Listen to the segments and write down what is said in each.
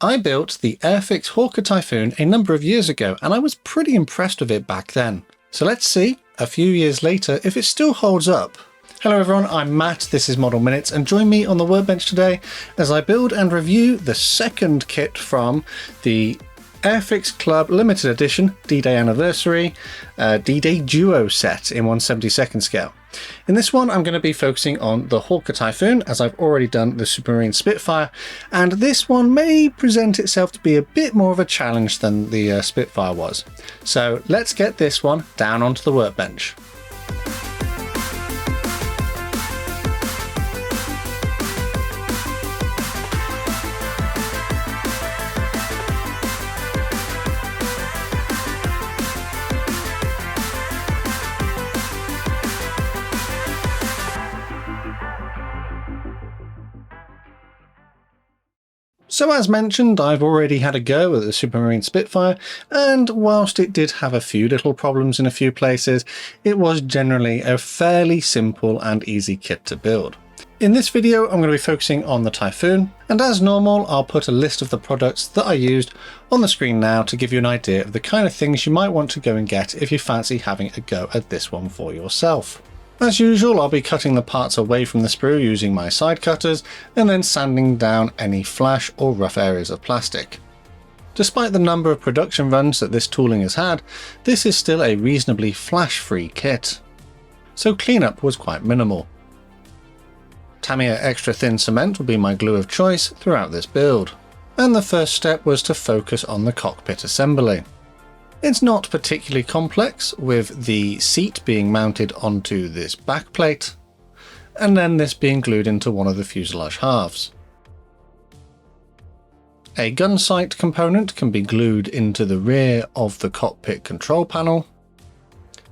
I built the Airfix Hawker Typhoon a number of years ago and I was pretty impressed with it back then. So let's see, a few years later, if it still holds up. Hello everyone, I'm Matt, this is Model Minutes, and join me on the workbench today as I build and review the second kit from the Airfix Club Limited Edition D-Day Anniversary D-Day Duo set in 1/72 scale. In this one I'm going to be focusing on the Hawker Typhoon, as I've already done the Supermarine Spitfire, and this one may present itself to be a bit more of a challenge than the Spitfire was. So let's get this one down onto the workbench. So as mentioned, I've already had a go at the Supermarine Spitfire, and whilst it did have a few little problems in a few places, it was generally a fairly simple and easy kit to build. In this video, I'm going to be focusing on the Typhoon, and as normal, I'll put a list of the products that I used on the screen now to give you an idea of the kind of things you might want to go and get if you fancy having a go at this one for yourself. As usual, I'll be cutting the parts away from the sprue using my side cutters and then sanding down any flash or rough areas of plastic. Despite the number of production runs that this tooling has had, this is still a reasonably flash-free kit, so cleanup was quite minimal. Tamiya Extra Thin Cement will be my glue of choice throughout this build, and the first step was to focus on the cockpit assembly. It's not particularly complex, with the seat being mounted onto this back plate, and then this being glued into one of the fuselage halves. A gun sight component can be glued into the rear of the cockpit control panel,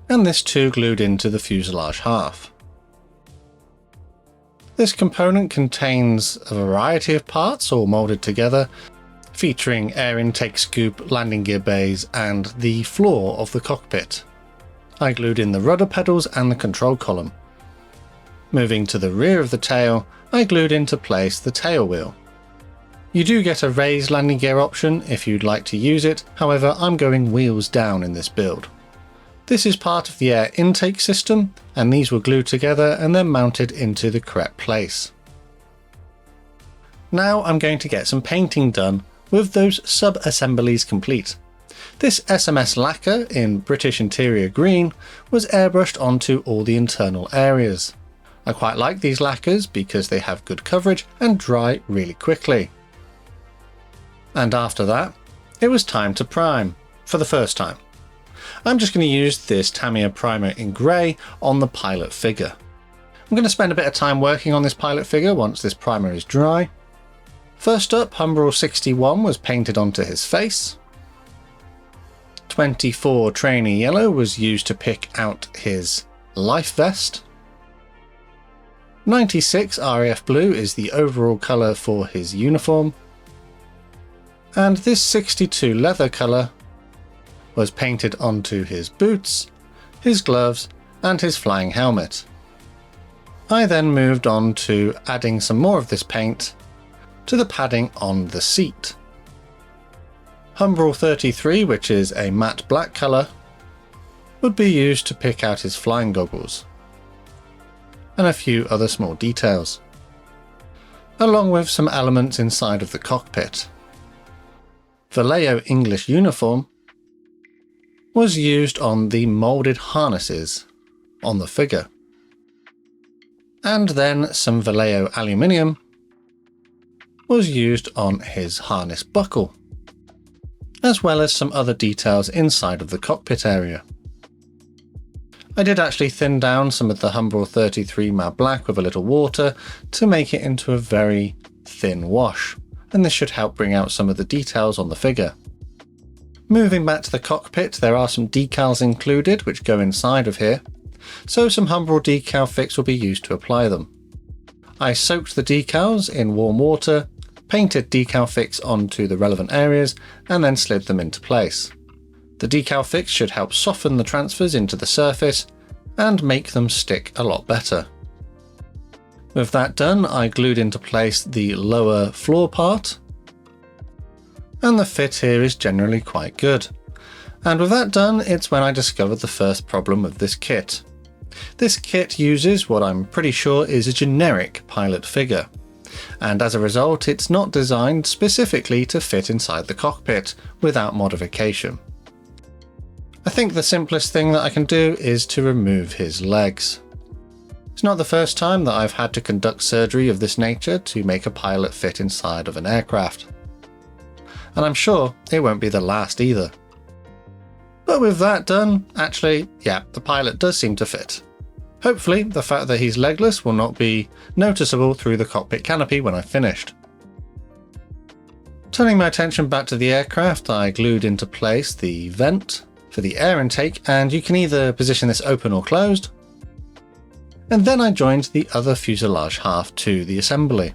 and this too glued into the fuselage half. This component contains a variety of parts all moulded together, featuring air intake scoop, landing gear bays, and the floor of the cockpit. I glued in the rudder pedals and the control column. Moving to the rear of the tail, I glued into place the tail wheel. You do get a raised landing gear option if you'd like to use it, however I'm going wheels down in this build. This is part of the air intake system, and these were glued together and then mounted into the correct place. Now I'm going to get some painting done with those sub-assemblies complete. This SMS lacquer in British Interior Green was airbrushed onto all the internal areas. I quite like these lacquers because they have good coverage and dry really quickly. And after that, it was time to prime, for the first time. I'm just going to use this Tamiya primer in grey on the pilot figure. I'm going to spend a bit of time working on this pilot figure once this primer is dry. First up, Humbrol 61 was painted onto his face. 24 Trainee Yellow was used to pick out his life vest. 96 RAF Blue is the overall colour for his uniform. And this 62 leather colour was painted onto his boots, his gloves, and his flying helmet. I then moved on to adding some more of this paint to the padding on the seat. Humbrol 33, which is a matte black colour, would be used to pick out his flying goggles, and a few other small details, along with some elements inside of the cockpit. Vallejo English uniform was used on the moulded harnesses on the figure, and then some Vallejo aluminium was used on his harness buckle, as well as some other details inside of the cockpit area. I did actually thin down some of the Humbrol 33 matte black with a little water to make it into a very thin wash, and this should help bring out some of the details on the figure. Moving back to the cockpit, there are some decals included which go inside of here, so some Humbrol decal fix will be used to apply them. I soaked the decals in warm water, painted decal fix onto the relevant areas, and then slid them into place. The decal fix should help soften the transfers into the surface and make them stick a lot better. With that done, I glued into place the lower floor part, and the fit here is generally quite good. And with that done, it's when I discovered the first problem with this kit. This kit uses what I'm pretty sure is a generic pilot figure, and as a result it's not designed specifically to fit inside the cockpit without modification. I think the simplest thing that I can do is to remove his legs. It's not the first time that I've had to conduct surgery of this nature to make a pilot fit inside of an aircraft. And I'm sure it won't be the last either. But with that done, actually, yeah, the pilot does seem to fit. Hopefully, the fact that he's legless will not be noticeable through the cockpit canopy when I've finished. Turning my attention back to the aircraft, I glued into place the vent for the air intake, and you can either position this open or closed. And then I joined the other fuselage half to the assembly.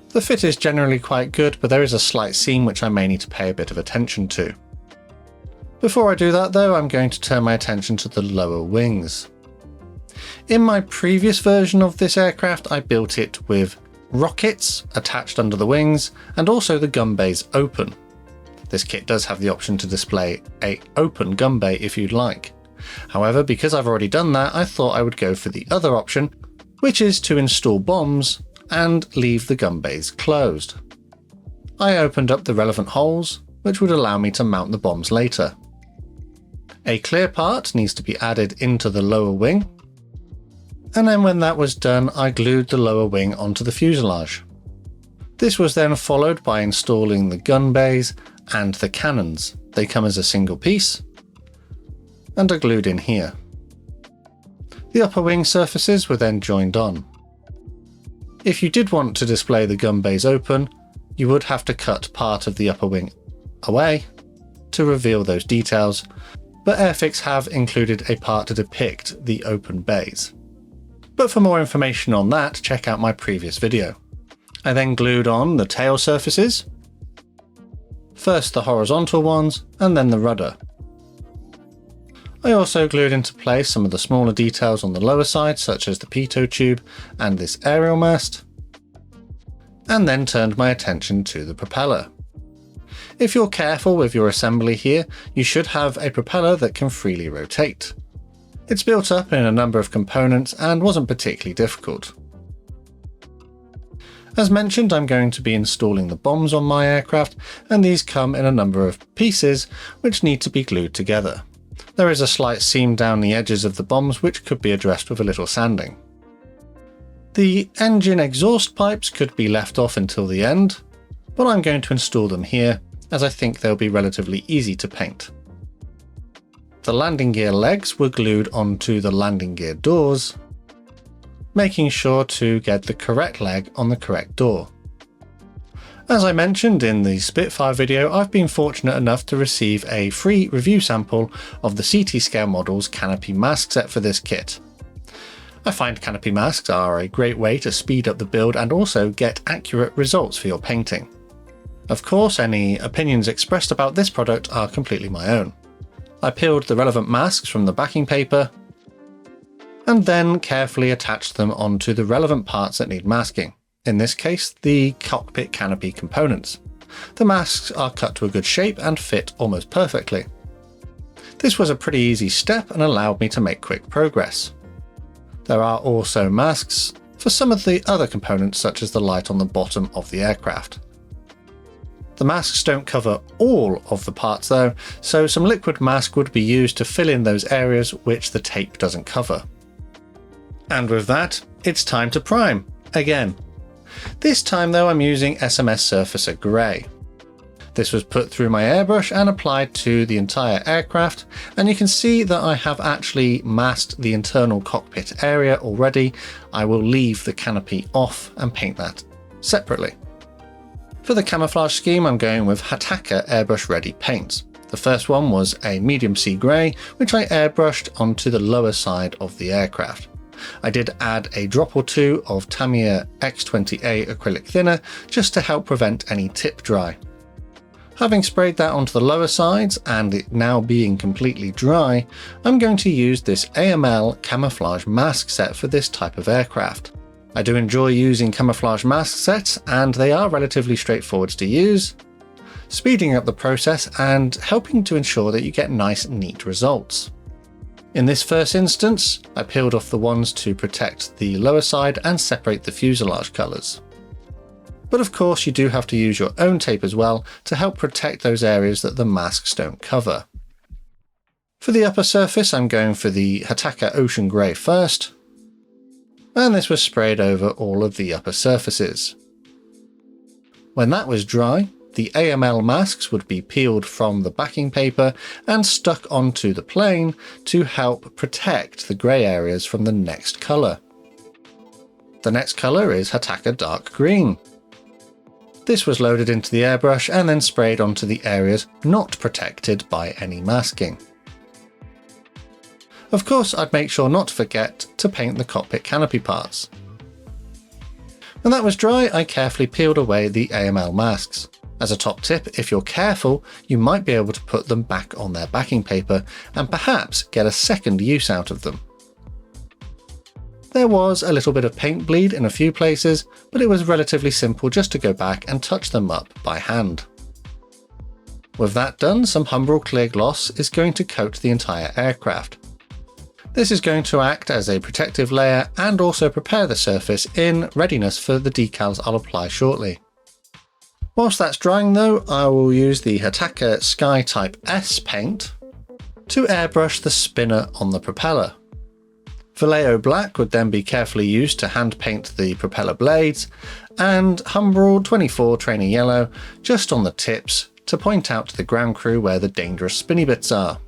The fit is generally quite good, but there is a slight seam which I may need to pay a bit of attention to. Before I do that though, I'm going to turn my attention to the lower wings. In my previous version of this aircraft, I built it with rockets attached under the wings and also the gun bays open. This kit does have the option to display an open gun bay if you'd like. However, because I've already done that, I thought I would go for the other option, which is to install bombs and leave the gun bays closed. I opened up the relevant holes, which would allow me to mount the bombs later. A clear part needs to be added into the lower wing, and then when that was done, I glued the lower wing onto the fuselage. This was then followed by installing the gun bays and the cannons. They come as a single piece and are glued in here. The upper wing surfaces were then joined on. If you did want to display the gun bays open, you would have to cut part of the upper wing away to reveal those details, but Airfix have included a part to depict the open bays. But for more information on that, check out my previous video. I then glued on the tail surfaces, first the horizontal ones and then the rudder. I also glued into place some of the smaller details on the lower side, such as the pitot tube and this aerial mast, and then turned my attention to the propeller. If you're careful with your assembly here, you should have a propeller that can freely rotate. It's built up in a number of components and wasn't particularly difficult. As mentioned, I'm going to be installing the bombs on my aircraft, and these come in a number of pieces which need to be glued together. There is a slight seam down the edges of the bombs which could be addressed with a little sanding. The engine exhaust pipes could be left off until the end, but I'm going to install them here as I think they'll be relatively easy to paint. The landing gear legs were glued onto the landing gear doors, making sure to get the correct leg on the correct door. As I mentioned in the Spitfire video, I've been fortunate enough to receive a free review sample of the CT Scale Models canopy mask set for this kit. I find canopy masks are a great way to speed up the build and also get accurate results for your painting. Of course, any opinions expressed about this product are completely my own. I peeled the relevant masks from the backing paper and then carefully attached them onto the relevant parts that need masking, in this case the cockpit canopy components. The masks are cut to a good shape and fit almost perfectly. This was a pretty easy step and allowed me to make quick progress. There are also masks for some of the other components, such as the light on the bottom of the aircraft. The masks don't cover all of the parts though, so some liquid mask would be used to fill in those areas which the tape doesn't cover. And with that, it's time to prime, again. This time though I'm using SMS Surfacer Grey. This was put through my airbrush and applied to the entire aircraft, and you can see that I have actually masked the internal cockpit area already. I will leave the canopy off and paint that separately. For the camouflage scheme, I'm going with Hataka Airbrush Ready paints. The first one was a medium sea grey, which I airbrushed onto the lower side of the aircraft. I did add a drop or two of Tamiya X20A acrylic thinner just to help prevent any tip dry. Having sprayed that onto the lower sides and it now being completely dry, I'm going to use this AML camouflage mask set for this type of aircraft. I do enjoy using camouflage mask sets and they are relatively straightforward to use. speeding up the process and helping to ensure that you get nice, neat results. In this first instance, I peeled off the ones to protect the lower side and separate the fuselage colours. But of course you do have to use your own tape as well to help protect those areas that the masks don't cover. For the upper surface, I'm going for the Hawker Ocean Grey first, and this was sprayed over all of the upper surfaces. When that was dry, the AML masks would be peeled from the backing paper and stuck onto the plane to help protect the grey areas from the next colour. The next colour is Hawker Dark Green. This was loaded into the airbrush and then sprayed onto the areas not protected by any masking. Of course, I'd make sure not to forget to paint the cockpit canopy parts. When that was dry, I carefully peeled away the AML masks. As a top tip, if you're careful, you might be able to put them back on their backing paper and perhaps get a second use out of them. There was a little bit of paint bleed in a few places, but it was relatively simple just to go back and touch them up by hand. With that done, some Humbrol clear gloss is going to coat the entire aircraft. This is going to act as a protective layer and also prepare the surface in readiness for the decals I'll apply shortly. Whilst that's drying though, I will use the Hawker Sky Type S paint to airbrush the spinner on the propeller. Vallejo Black would then be carefully used to hand paint the propeller blades, and Humbrol 24 Trainer Yellow just on the tips to point out to the ground crew where the dangerous spinny bits are.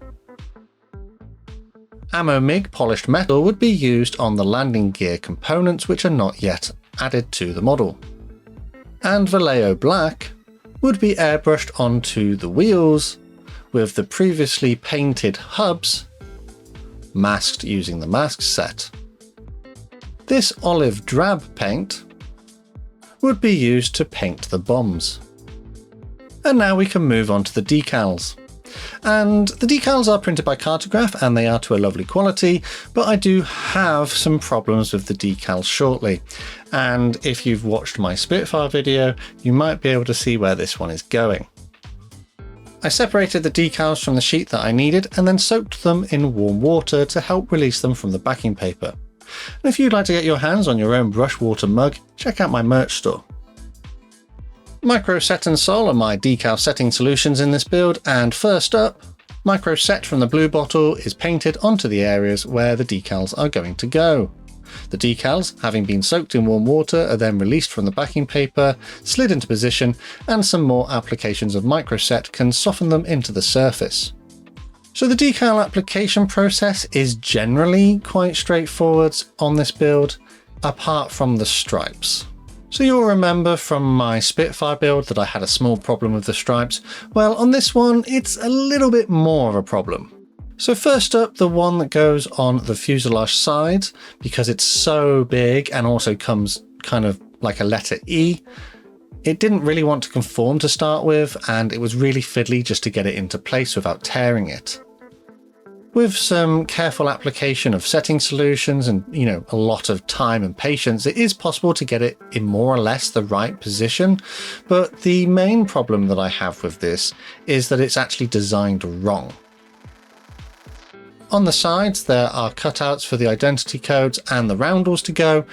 Ammo MiG polished metal would be used on the landing gear components which are not yet added to the model. And Vallejo Black would be airbrushed onto the wheels with the previously painted hubs masked using the mask set. This olive drab paint would be used to paint the bombs. And now we can move on to the decals. And the decals are printed by Cartograph and they are to a lovely quality, but I do have some problems with the decals shortly. And if you've watched my Spitfire video, you might be able to see where this one is going. I separated the decals from the sheet that I needed and then soaked them in warm water to help release them from the backing paper. And if you'd like to get your hands on your own brush water mug, check out my merch store. Micro Set and Sol are my decal setting solutions in this build, and first up, Micro Set from the blue bottle is painted onto the areas where the decals are going to go. The decals, having been soaked in warm water, are then released from the backing paper, slid into position, and some more applications of Micro Set can soften them into the surface. So the decal application process is generally quite straightforward on this build, apart from the stripes. So you'll remember from my Spitfire build that I had a small problem with the stripes. Well, on this one, it's a little bit more of a problem. So first up, the one that goes on the fuselage side, because it's so big and also comes kind of like a letter E, it didn't really want to conform to start with, and it was really fiddly just to get it into place without tearing it. With some careful application of setting solutions and, a lot of time and patience, it is possible to get it in more or less the right position. But the main problem that I have with this is that it's actually designed wrong. On the sides, there are cutouts for the identity codes and the roundels to go.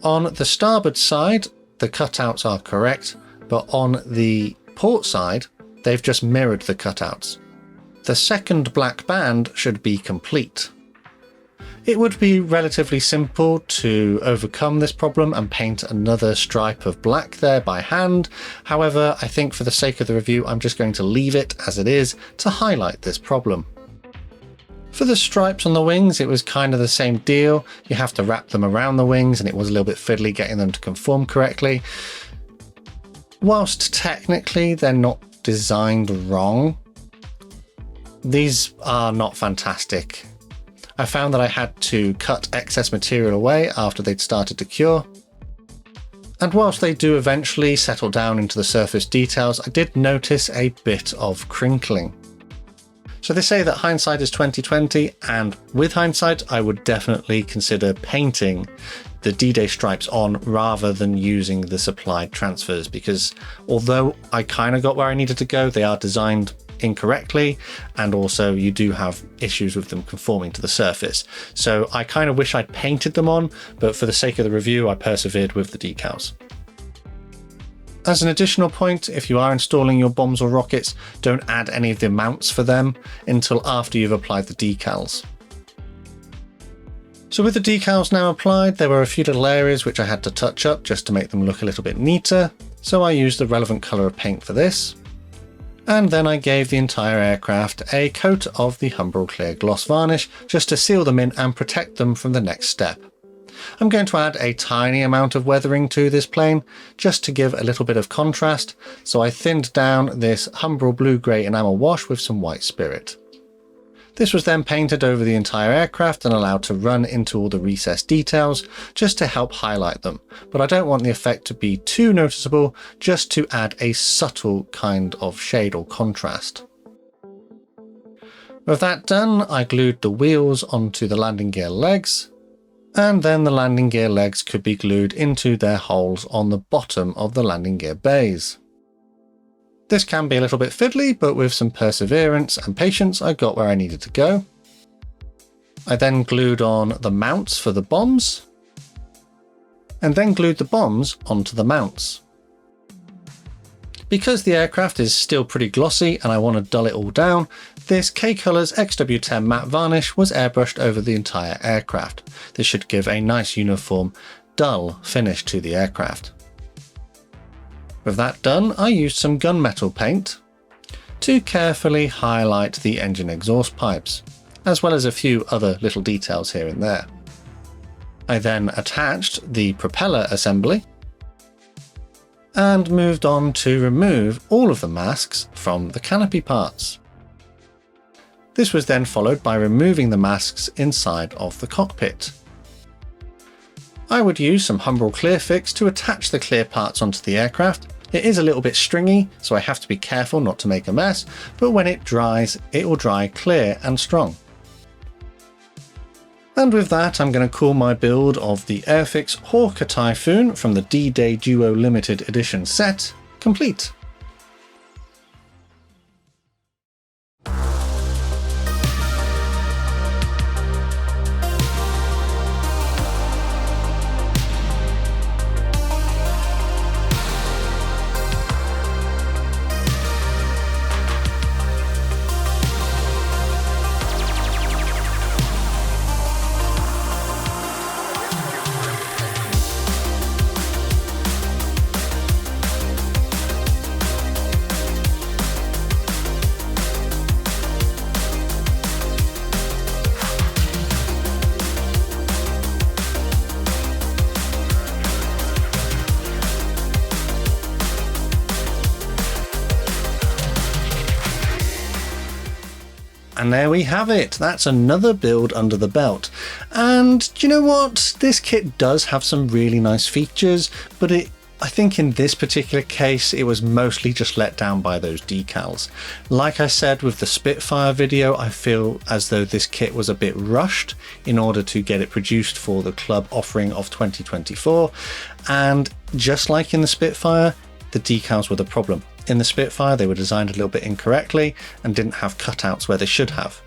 On the starboard side, the cutouts are correct, but on the port side, they've just mirrored the cutouts. The second black band should be complete. It would be relatively simple to overcome this problem and paint another stripe of black there by hand. However, I think for the sake of the review, I'm just going to leave it as it is to highlight this problem. For the stripes on the wings, it was kind of the same deal. You have to wrap them around the wings and it was a little bit fiddly getting them to conform correctly. Whilst technically they're not designed wrong, these are not fantastic. I found that I had to cut excess material away after they'd started to cure. And whilst they do eventually settle down into the surface details, I did notice a bit of crinkling. So they say that hindsight is 20/20, and with hindsight I would definitely consider painting the D-Day stripes on rather than using the supplied transfers, because although I kind of got where I needed to go, they are designed incorrectly, and also you do have issues with them conforming to the surface. So I kind of wish I'd painted them on, but for the sake of the review I persevered with the decals. As an additional point, if you are installing your bombs or rockets, don't add any of the mounts for them until after you've applied the decals. So with the decals now applied, there were a few little areas which I had to touch up just to make them look a little bit neater, so I used the relevant colour of paint for this. And then I gave the entire aircraft a coat of the Humbrol Clear Gloss varnish just to seal them in and protect them from the next step. I'm going to add a tiny amount of weathering to this plane just to give a little bit of contrast, so I thinned down this Humbrol blue-grey enamel wash with some white spirit. This was then painted over the entire aircraft and allowed to run into all the recessed details just to help highlight them, but I don't want the effect to be too noticeable, just to add a subtle kind of shade or contrast. With that done, I glued the wheels onto the landing gear legs, and then the landing gear legs could be glued into their holes on the bottom of the landing gear bays. This can be a little bit fiddly, but with some perseverance and patience I got where I needed to go. I then glued on the mounts for the bombs, and then glued the bombs onto the mounts. Because the aircraft is still pretty glossy and I want to dull it all down, this K-Colors XW10 matte varnish was airbrushed over the entire aircraft. This should give a nice uniform, dull finish to the aircraft. With that done, I used some gunmetal paint to carefully highlight the engine exhaust pipes, as well as a few other little details here and there. I then attached the propeller assembly and moved on to remove all of the masks from the canopy parts. This was then followed by removing the masks inside of the cockpit. I would use some Humbrol Clear Fix to attach the clear parts onto the aircraft. It is a little bit stringy, so I have to be careful not to make a mess, but when it dries, it will dry clear and strong. And with that, I'm going to call my build of the Airfix Hawker Typhoon from the D-Day Duo Limited Edition set complete. And there we have it. That's another build under the belt. And do you know what? This kit does have some really nice features, but I think in this particular case, it was mostly just let down by those decals. Like I said with the Spitfire video, I feel as though this kit was a bit rushed in order to get it produced for the club offering of 2024. And just like in the Spitfire, the decals were the problem. In the Spitfire, they were designed a little bit incorrectly and didn't have cutouts where they should have.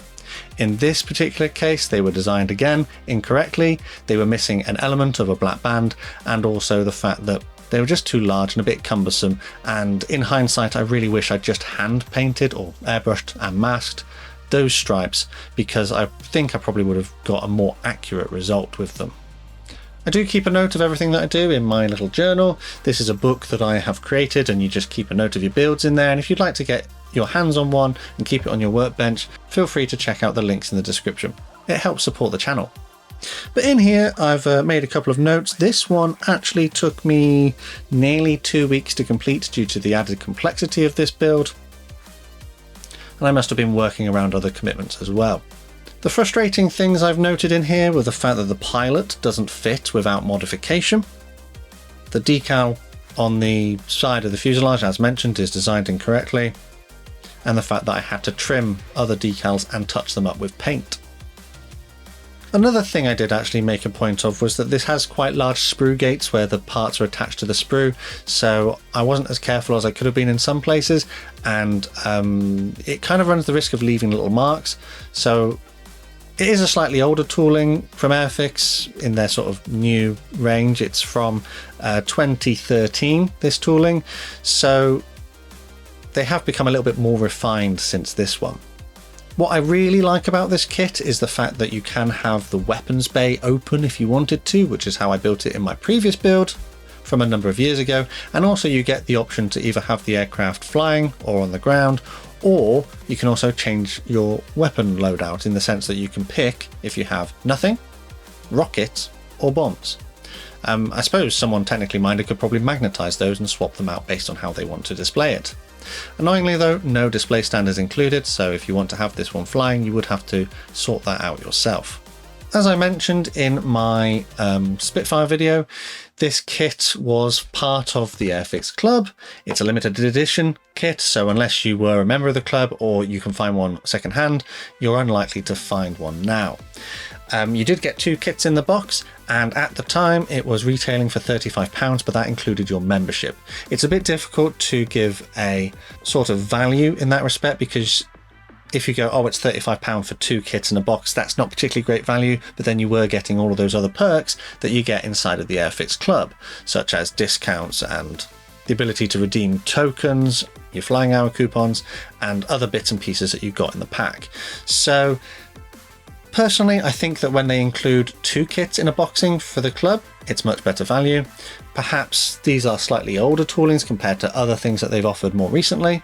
In this particular case, they were designed again incorrectly. They were missing an element of a black band, and also the fact that they were just too large and a bit cumbersome. And in hindsight, I really wish I'd just hand painted or airbrushed and masked those stripes, because I think I probably would have got a more accurate result with them. I do keep a note of everything that I do in my little journal. This is a book that I have created, and you just keep a note of your builds in there. And if you'd like to get your hands on one and keep it on your workbench, feel free to check out the links in the description. It helps support the channel. But in here, I've made a couple of notes. This one actually took me nearly 2 weeks to complete due to the added complexity of this build. And I must have been working around other commitments as well. The frustrating things I've noted in here were the fact that the pilot doesn't fit without modification. The decal on the side of the fuselage, as mentioned, is designed incorrectly. and the fact that I had to trim other decals and touch them up with paint. Another thing I did actually make a point of was that this has quite large sprue gates where the parts are attached to the sprue, so I wasn't as careful as I could have been in some places, and it kind of runs the risk of leaving little marks. So it is a slightly older tooling from Airfix in their sort of new range. It's from 2013, this tooling, so they have become a little bit more refined since this one. What I really like about this kit is the fact that you can have the weapons bay open if you wanted to, which is how I built it in my previous build from a number of years ago. And also you get the option to either have the aircraft flying or on the ground, or you can also change your weapon loadout in the sense that you can pick if you have nothing, rockets, or bombs. I suppose someone technically minded could probably magnetize those and swap them out based on how they want to display it. Annoyingly though, no display stand is included, so if you want to have this one flying, you would have to sort that out yourself. As I mentioned in my Spitfire video, this kit was part of the Airfix club. It's a limited edition kit, so unless you were a member of the club or you can find one secondhand, you're unlikely to find one now. You did get 2 kits in the box, and at the time it was retailing for £35, but that included your membership. It's a bit difficult to give a sort of value in that respect, because if you go, oh, it's £35 for 2 kits in a box, that's not particularly great value, but then you were getting all of those other perks that you get inside of the Airfix club, such as discounts and the ability to redeem tokens, your flying hour coupons, and other bits and pieces that you got in the pack. So personally, I think that when they include 2 kits in a boxing for the club, it's much better value. Perhaps these are slightly older toolings compared to other things that they've offered more recently,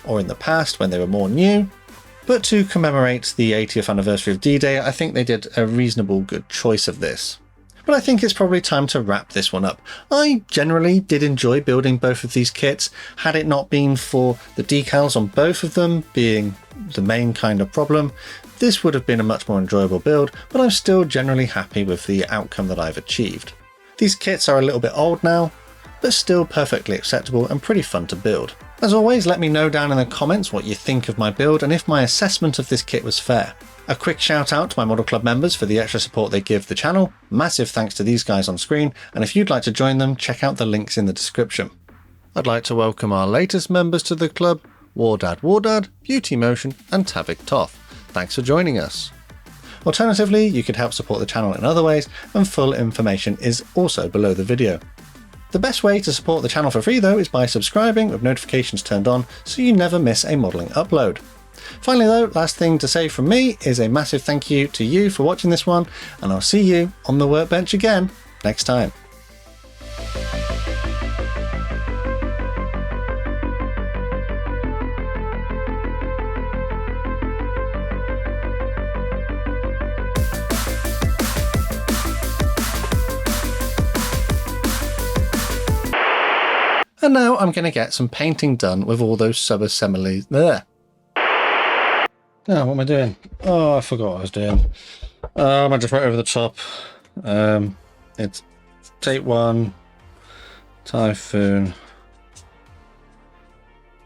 or in the past when they were more new. But to commemorate the 80th anniversary of D-Day, I think they did a reasonable good choice of this. But I think it's probably time to wrap this one up. I generally did enjoy building both of these kits. Had it not been for the decals on both of them being the main kind of problem, this would have been a much more enjoyable build, but I'm still generally happy with the outcome that I've achieved. These kits are a little bit old now, but still perfectly acceptable and pretty fun to build. As always, let me know down in the comments what you think of my build and if my assessment of this kit was fair. A quick shout out to my Model Club members for the extra support they give the channel. Massive thanks to these guys on screen, and if you'd like to join them, check out the links in the description. I'd like to welcome our latest members to the club, Wardad, Beauty Motion and Tavik Toth. Thanks for joining us. Alternatively, you could help support the channel in other ways, and full information is also below the video. The best way to support the channel for free though is by subscribing with notifications turned on so you never miss a modelling upload. Finally though, last thing to say from me is a massive thank you to you for watching this one, and I'll see you on the workbench again next time. And now I'm going to get some painting done with all those sub-assemblies there. Now, what am I doing? Oh, I forgot what I was doing. I just right over the top. It's Date 1, Typhoon,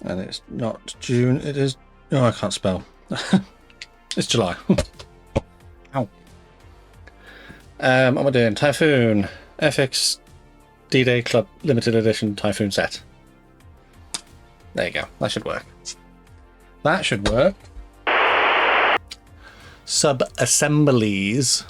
and it's not June, it is... Oh, I can't spell. It's July. Ow. What am I doing? Typhoon, FX, D-Day Club Limited Edition Typhoon set. There you go. That should work. That should work. Sub-assemblies.